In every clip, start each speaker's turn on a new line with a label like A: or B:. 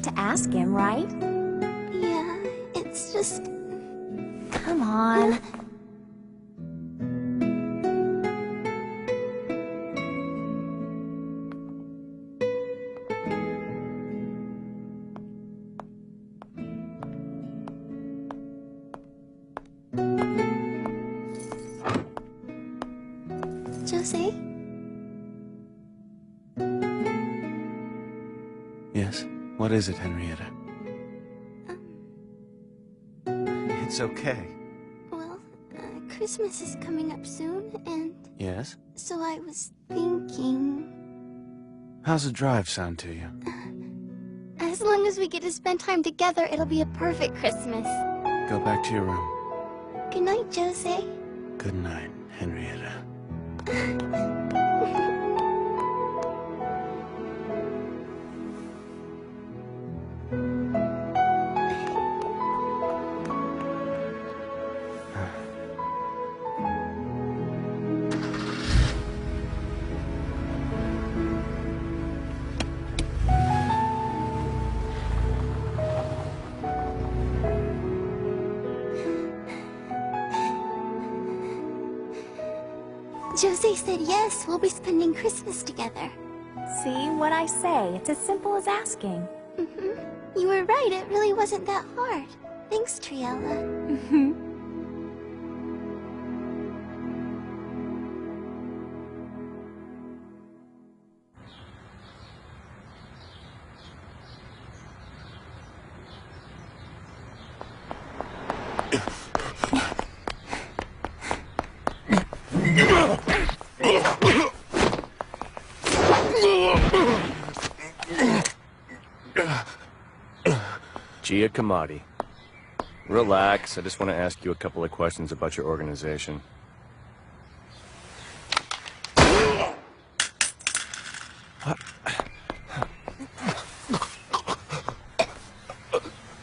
A: to ask him, right?
B: Yeah, it's just...
A: Come on.
B: Jose?
C: Yes? What is it, Henrietta? It's okay.
B: Well, Christmas is coming up soon, and...
C: Yes?
B: So I was thinking...
C: How's the drive sound to you?
B: As long as we get to spend time together, it'll be a perfect Christmas.
C: Go back to your room.
B: Good night, Jose.
C: Good night, Henrietta.
B: Jose said yes, we'll be spending Christmas together.
A: See what I say? It's as simple as asking.
B: You were right, it really wasn't that hard. Thanks, Triella.
D: Giacomotti. Relax, I just want to ask you a couple of questions about your organization.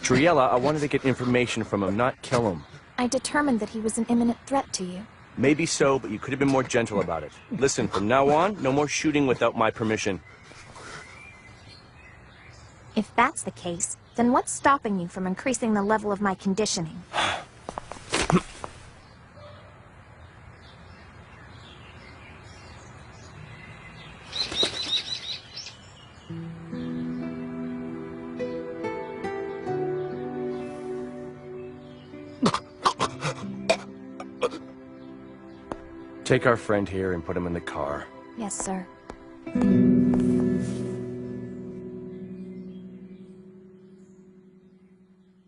D: Triella, I wanted to get information from him, not kill him.
A: I determined that he was an imminent threat to you.
D: Maybe so, but you could have been more gentle about it. Listen, from now on, no more shooting without my permission.
A: If that's the case, then what's stopping you from increasing the level of my conditioning?
D: Take our friend here and put him in the car.
A: Yes, sir.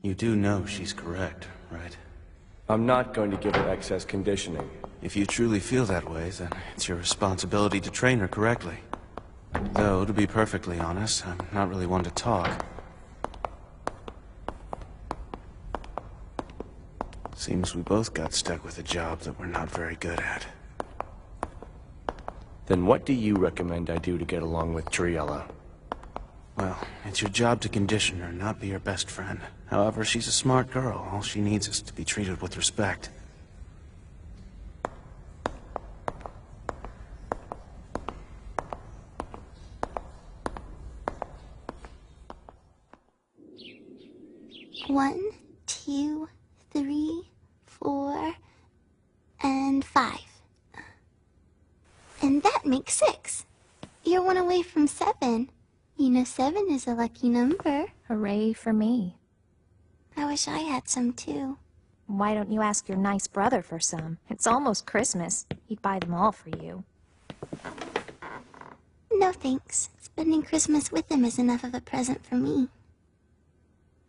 C: You do know she's correct, right?
D: I'm not going to give her excess conditioning.
C: If you truly feel that way, then it's your responsibility to train her correctly. Though, to be perfectly honest, I'm not really one to talk. Seems we both got stuck with a job that we're not very good at.
D: Then what do you recommend I do to get along with Triella?
C: Well, it's your job to condition her, not be her best friend. However, she's a smart girl. All she needs is to be treated with respect.
B: One, 2, 3, 4, and 5. And that makes 6. You're 1 away from 7. You know 7 is a lucky number.
A: Hooray for me.
B: I wish I had some too.
A: Why don't you ask your nice brother for some? It's almost Christmas. He'd buy them all for you.
B: No thanks. Spending Christmas with him is enough of a present for me.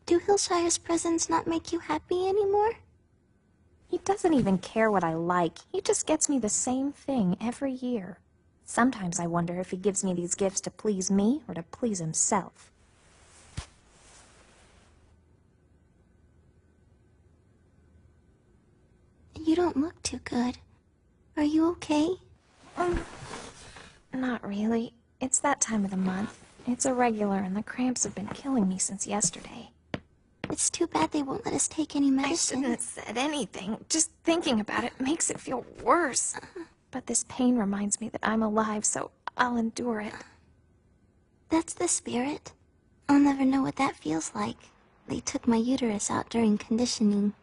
B: Do Hillshire's presents not make you happy anymore?
A: He doesn't even care what I like. He just gets me the same thing every year. Sometimes I wonder if he gives me these gifts to please me or to please himself.
B: You don't look too good. Are you okay?
A: Not really. It's that time of the month. It's irregular and the cramps have been killing me since yesterday.
B: It's too bad they won't let us take any
A: I
B: medicine.
A: shouldn't have said anything. Just thinking about it makes it feel worse. But this pain reminds me that I'm alive, so I'll endure it.
B: That's the spirit. I'll never know what that feels like. They took my uterus out during conditioning.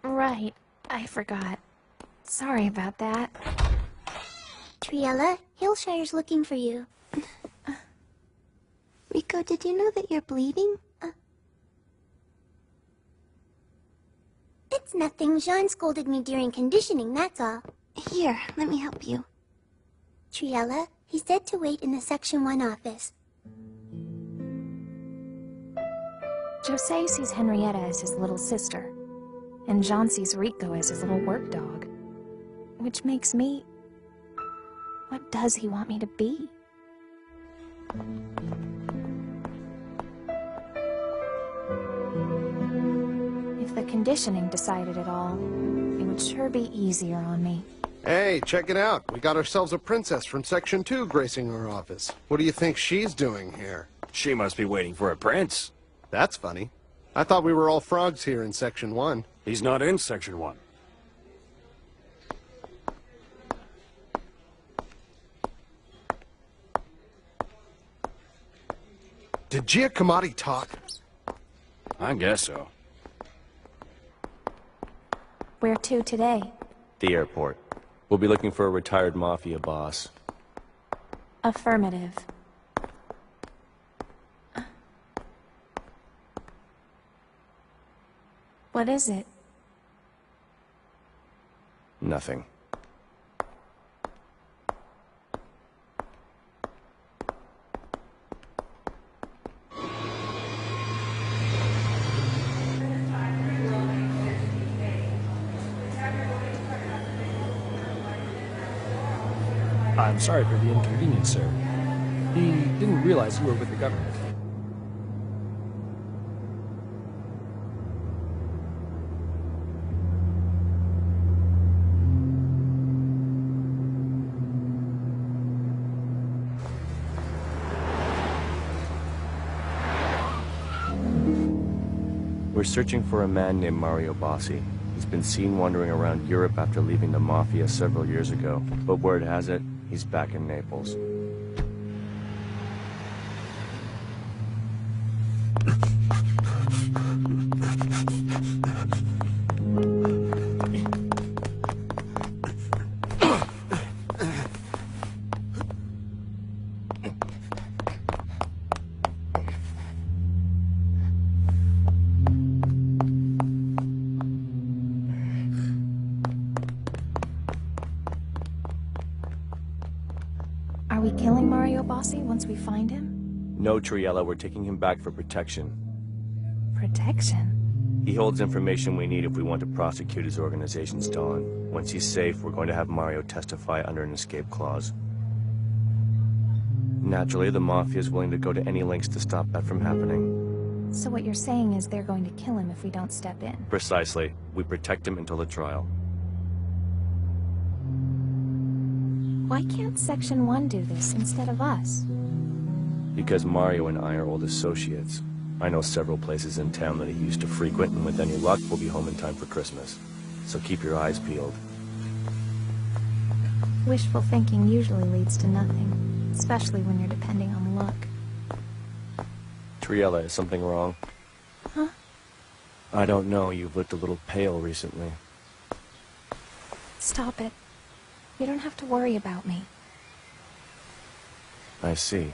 A: Right. I forgot. Sorry about that.
B: Triella, Hillshire's looking for you. Rico, did you know that you're bleeding? It's nothing. Jean scolded me during conditioning, that's all. Here, let me help you. Triella, he said to wait in the Section 1 office.
A: Jose sees Henrietta as his little sister, and Jean sees Rico as his little work dog. Which makes me... What does he want me to be? If the conditioning decided it all, it would sure be easier on me.
E: Hey, check it out. We got ourselves a princess from Section 2 gracing our office. What do you think she's doing here?
F: She must be waiting for a prince.
E: That's funny. I thought we were all frogs here in Section 1.
F: He's not in Section 1.
E: Did Giacomotti talk?
F: I guess so.
A: Where to today?
D: The airport. We'll be looking for a retired mafia boss.
A: Affirmative. What is it?
D: Nothing.
G: I'm sorry for the inconvenience, sir. He didn't realize you were with the government.
D: We're searching for a man named Mario Bossi. He's been seen wandering around Europe after leaving the Mafia several years ago. But word has it, he's back in Naples.
A: Are we killing Mario Bossi once we find him?
D: No, Triella, we're taking him back for protection.
A: Protection?
D: He holds information we need if we want to prosecute his organization's Dawn. Once he's safe, we're going to have Mario testify under an escape clause. Naturally, the Mafia is willing to go to any lengths to stop that from happening.
A: So what you're saying is they're going to kill him if we don't step in?
D: Precisely. We protect him until the trial.
A: Why can't Section 1 do this instead of us?
D: Because Mario and I are old associates. I know several places in town that he used to frequent, and with any luck, we'll be home in time for Christmas. So keep your eyes peeled.
A: Wishful thinking usually leads to nothing, especially when you're depending on luck.
D: Triella, is something wrong?
A: Huh?
D: I don't know. You've looked a little pale recently.
A: Stop it. You don't have to worry about me.
D: I see.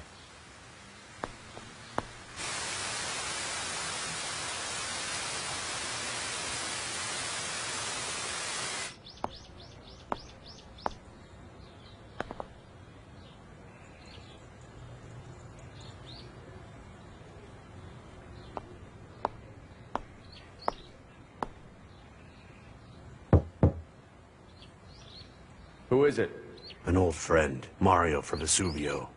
D: Who is it?
H: An old friend, Mario from Vesuvio.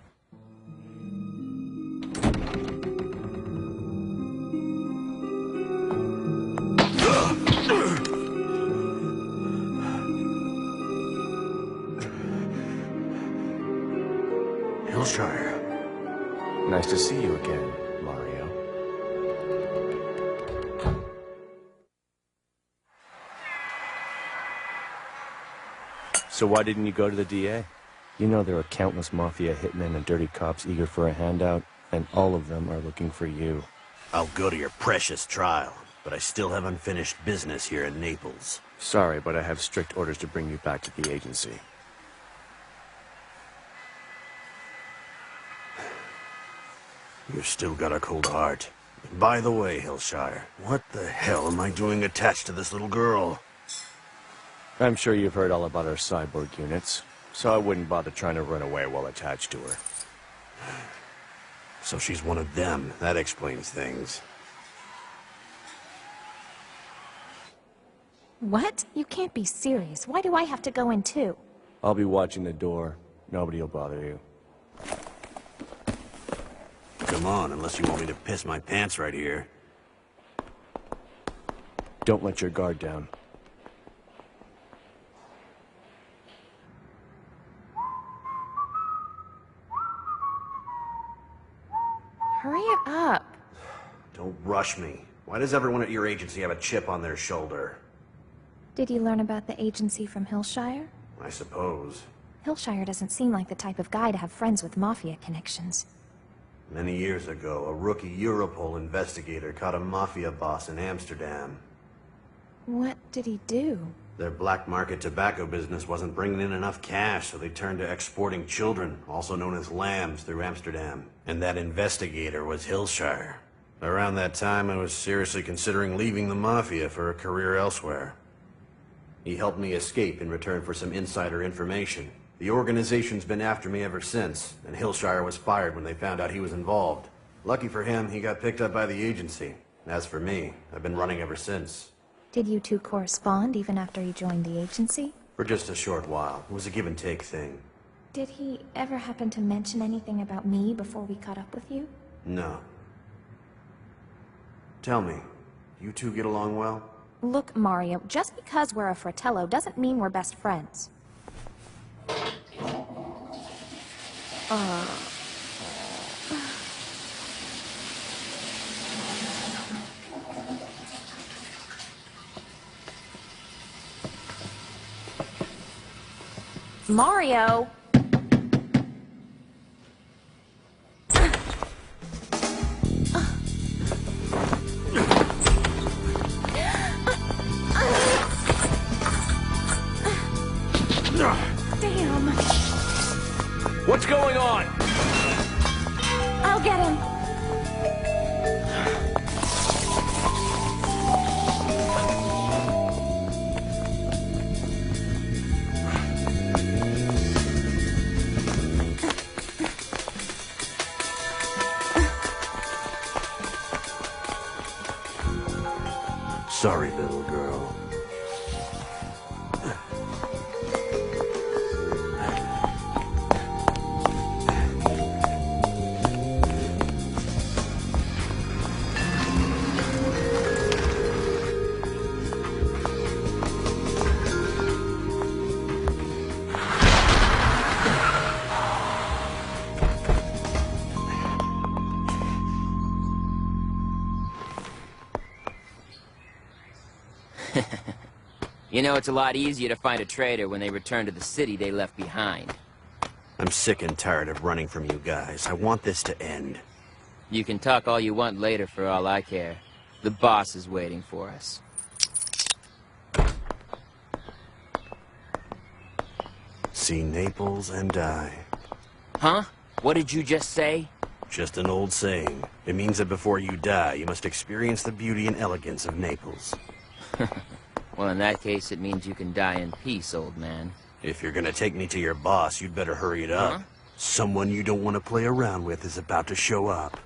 H: Hillshire.
D: Nice to see you again, Mario. So why didn't you go to the DA? You know there are countless Mafia hitmen and dirty cops eager for a handout. And all of them are looking for you.
H: I'll go to your precious trial, but I still have unfinished business here in Naples.
D: Sorry, but I have strict orders to bring you back to the agency.
H: You've still got a cold heart. By the way, Hillshire, what the hell am I doing attached to this little girl?
D: I'm sure you've heard all about our cyborg units, so I wouldn't bother trying to run away while attached to her.
H: So she's one of them. That explains things.
A: What? You can't be serious. Why do I have to go in too?
D: I'll be watching the door. Nobody will bother you.
H: Come on, unless you want me to piss my pants right here.
D: Don't let your guard down.
A: Hurry it up.
H: Don't rush me. Why does everyone at your agency have a chip on their shoulder?
A: Did you learn about the agency from Hillshire?
H: I suppose.
A: Hillshire doesn't seem like the type of guy to have friends with mafia connections.
H: Many years ago, a rookie Europol investigator caught a mafia boss in Amsterdam.
A: What did he do?
H: Their black market tobacco business wasn't bringing in enough cash, so they turned to exporting children, also known as lambs, through Amsterdam. And that investigator was Hillshire. Around that time, I was seriously considering leaving the mafia for a career elsewhere. He helped me escape in return for some insider information. The organization's been after me ever since, and Hillshire was fired when they found out he was involved. Lucky for him, he got picked up by the agency. As for me, I've been running ever since.
A: Did you two correspond even after you joined the agency?
H: For just a short while. It was a give-and-take thing.
A: Did he ever happen to mention anything about me before we caught up with you?
H: No. Tell me, you two get along well?
A: Look, Mario, just because we're a fratello doesn't mean we're best friends. Mario! Damn.
D: What's going on?
A: I'll get him.
H: Sorry, little girl.
I: You know, it's a lot easier to find a traitor when they return to the city they left behind.
H: I'm sick and tired of running from you guys. I want this to end.
I: You can talk all you want later for all I care. The boss is waiting for us.
H: See Naples and die.
I: Huh? What did you just say?
H: Just an old saying. It means that before you die, you must experience the beauty and elegance of Naples.
I: Well, in that case, it means you can die in peace, old man.
H: If you're gonna take me to your boss, you'd better hurry it up.
I: Huh?
H: Someone you don't want to play around with is about to show up.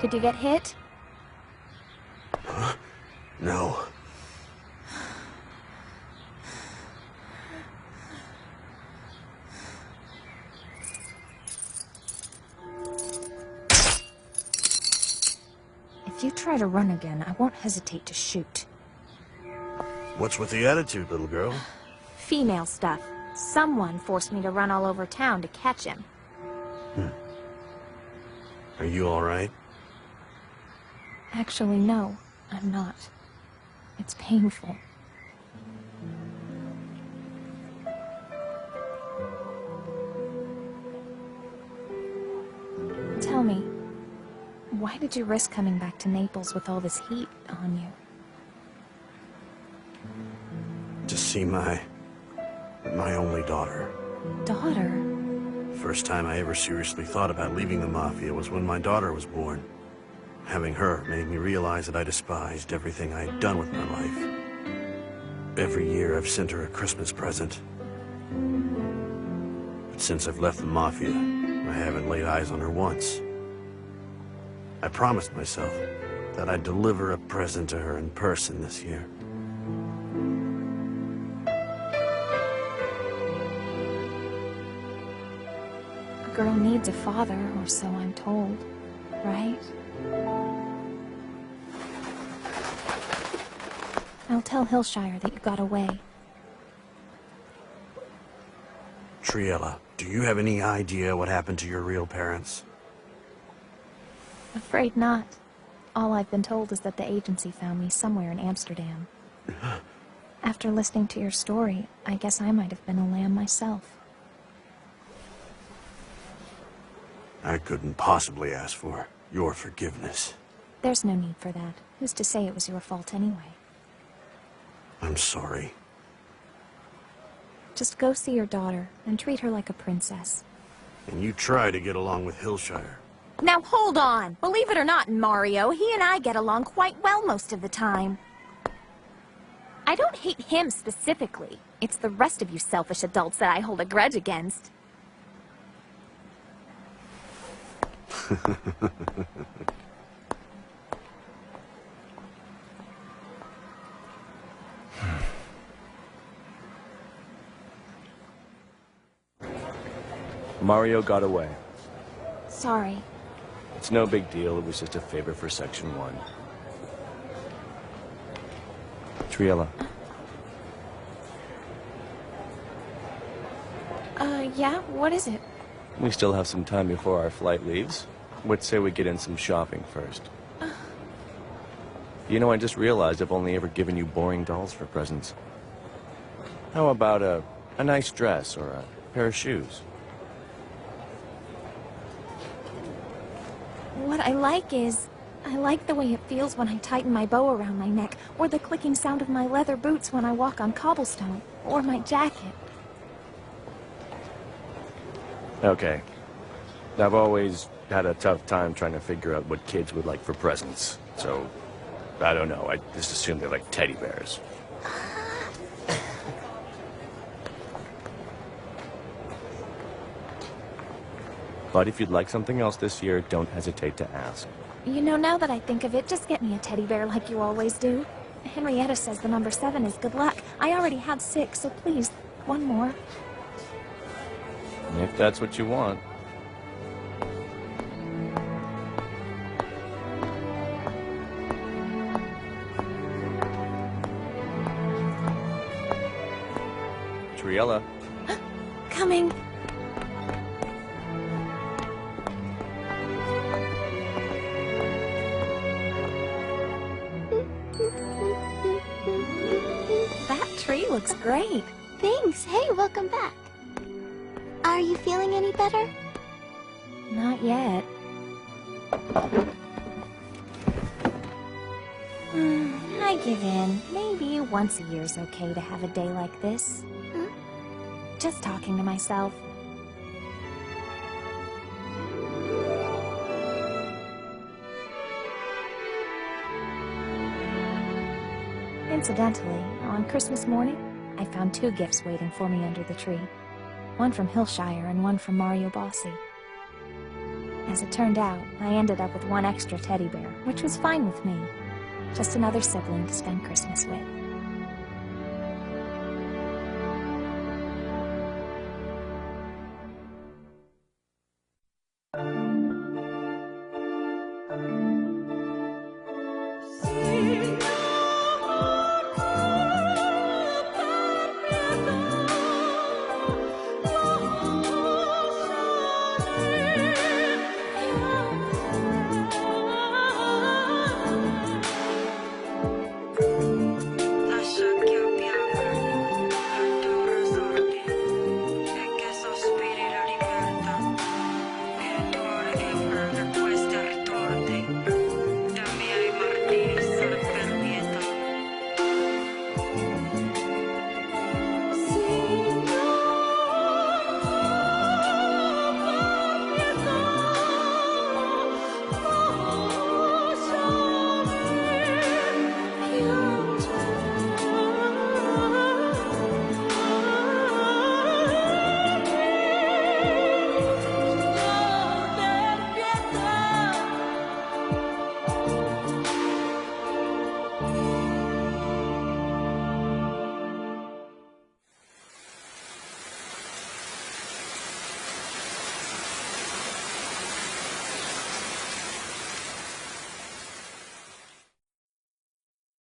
A: Did you get hit?
H: No.
A: If If you try to run again, I won't hesitate to shoot.
H: What's with the attitude, little girl?
A: Female stuff. Someone forced me to run all over town to catch him.
H: Are you all right?
A: Actually, no, I'm not. It's painful. Tell me, why did you risk coming back to Naples with all this heat on you?
H: To see my only daughter.
A: Daughter?
H: First time I ever seriously thought about leaving the Mafia was when my daughter was born. Having her made me realize that I despised everything I had done with my life. Every year I've sent her a Christmas present. But since I've left the Mafia, I haven't laid eyes on her once. I promised myself that I'd deliver a present to her in person this year.
A: A girl needs a father, or so I'm told, right? I'll tell Hillshire that you got away.
H: Triella, do you have any idea what happened to your real parents?
A: Afraid not. All I've been told is that the agency found me somewhere in Amsterdam. After listening to your story, I guess I might have been a lamb myself.
H: I couldn't possibly ask for your forgiveness.
A: There's no need for that. Who's to say it was your fault anyway?
H: I'm sorry.
A: Just go see your daughter and treat her like a princess.
H: And you try to get along with Hillshire.
A: Now hold on! Believe it or not, Mario, he and I get along quite well most of the time. I don't hate him specifically. It's the rest of you selfish adults that I hold a grudge against.
D: Mario got away.
A: Sorry.
D: It's no big deal, it was just a favor for Section 1. Triella.
A: Yeah? What is it?
D: We still have some time before our flight leaves. Let's say we get in some shopping first. You know, I just realized I've only ever given you boring dolls for presents. How about a nice dress or a pair of shoes?
A: What I like is, I like the way it feels when I tighten my bow around my neck, or the clicking sound of my leather boots when I walk on cobblestone, or my jacket.
D: Okay. I've always had a tough time trying to figure out what kids would like for presents. So, I don't know. I just assume they like teddy bears. But if you'd like something else this year, don't hesitate to ask.
A: You know, now that I think of it, just get me a teddy bear like you always do. Henrietta says the number 7 is good luck. I already had 6, so please, one more.
D: If that's what you want. Triella.
A: Coming. That tree looks great.
B: Thanks. Hey, welcome back. Are you feeling any better?
A: Not yet. I give in. Maybe once a year's okay to have a day like this. Just talking to myself. Incidentally, on Christmas morning, I found 2 gifts waiting for me under the tree. One from Hillshire and one from Mario Bossi. As it turned out, I ended up with 1 extra teddy bear, which was fine with me. Just another sibling to spend Christmas with.